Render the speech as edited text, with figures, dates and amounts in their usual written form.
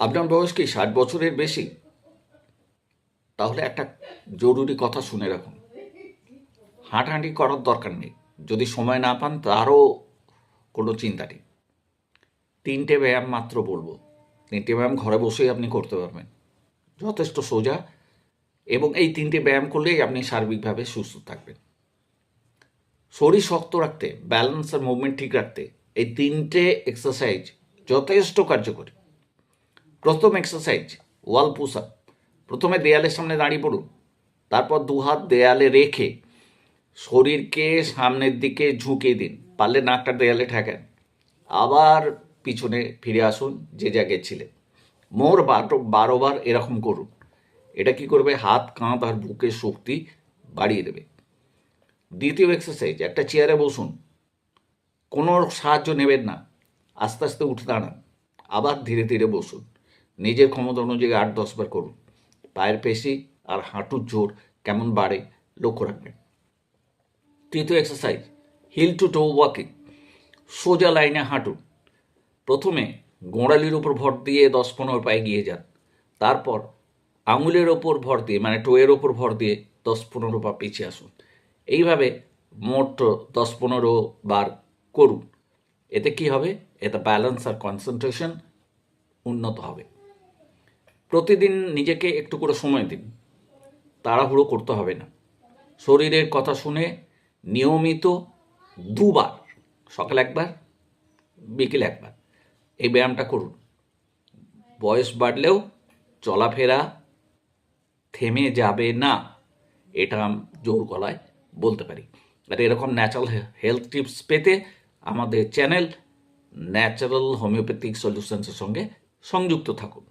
আপনার বয়স কি 60 বছরের বেশি? তাহলে একটা জরুরি কথা শুনে রাখুন, হাঁটাহাঁটি করার দরকার নেই। যদি সময় না পান তারও কোনো চিন্তা নেই। 3টে ব্যায়াম মাত্র বলবো। 3টে ব্যায়াম ঘরে বসেই আপনি করতে পারবেন, যথেষ্ট সোজা, এবং এই 3টে ব্যায়াম করলেই আপনি সার্বিকভাবে সুস্থ থাকবেন। শরীর শক্ত রাখতে, ব্যালেন্স আর মুভমেন্ট ঠিক রাখতে এই 3টে এক্সারসাইজ যথেষ্ট কার্যকরী। প্রথম এক্সারসাইজ ওয়াল পুশ আপ। প্রথমে দেয়ালের সামনে দাঁড়িয়ে পড়ুন, তারপর 2 হাত দেয়ালে রেখে শরীরকে সামনের দিকে ঝুঁকিয়ে দিন, পারলে নাকটা দেয়ালে ঠেকান, আবার পিছনে ফিরে আসুন যে জায়গায় ছিলেন। মোট 12 বার এরকম করুন। এটা কি করবে? হাত, কাঁধ আর বুকের শক্তি বাড়িয়ে দেবে। দ্বিতীয় এক্সারসাইজ, একটা চেয়ারে বসুন, কোনো সাহায্য নেবেন না, আস্তে আস্তে উঠে দাঁড়ান, আবার ধীরে ধীরে বসুন। নিজের ক্ষমতা অনুযায়ী 8-10 বার করুন। পায়ের পেশি আর হাঁটুর জোর কেমন বাড়ে লক্ষ্য রাখবেন। তৃতীয় এক্সারসাইজ, হিল টু টো ওয়াকিং। সোজা লাইনে হাঁটুন। প্রথমে গোড়ালির ওপর ভর দিয়ে 10-15 পায়ে গিয়ে যান, তারপর আঙুলের ওপর ভর দিয়ে, মানে টোয়ের ওপর ভর দিয়ে 10-15 পা পিছিয়ে আসুন। এইভাবে মোট 10-15 বার করুন। এতে কি হবে? এতে ব্যালেন্স আর কনসেন্ট্রেশন উন্নত হবে। প্রতিদিন নিজেকে একটু করে সময় দিন, তাড়াহুড়ো করতে হবে না। শরীরের কথা শুনে নিয়মিত 2 বার, সকাল 1বার, বিকেল 1বার এই ব্যায়ামটা করুন। বয়স বাড়লেও চলাফেরা থেমে যাবে না, এটা জোর গলায় বলতে পারি। আর এরকম ন্যাচারাল হেলথ টিপস পেতে আমাদের চ্যানেল ন্যাচারাল হোমিওপ্যাথিক সলিউশনসের সঙ্গে সংযুক্ত থাকুন।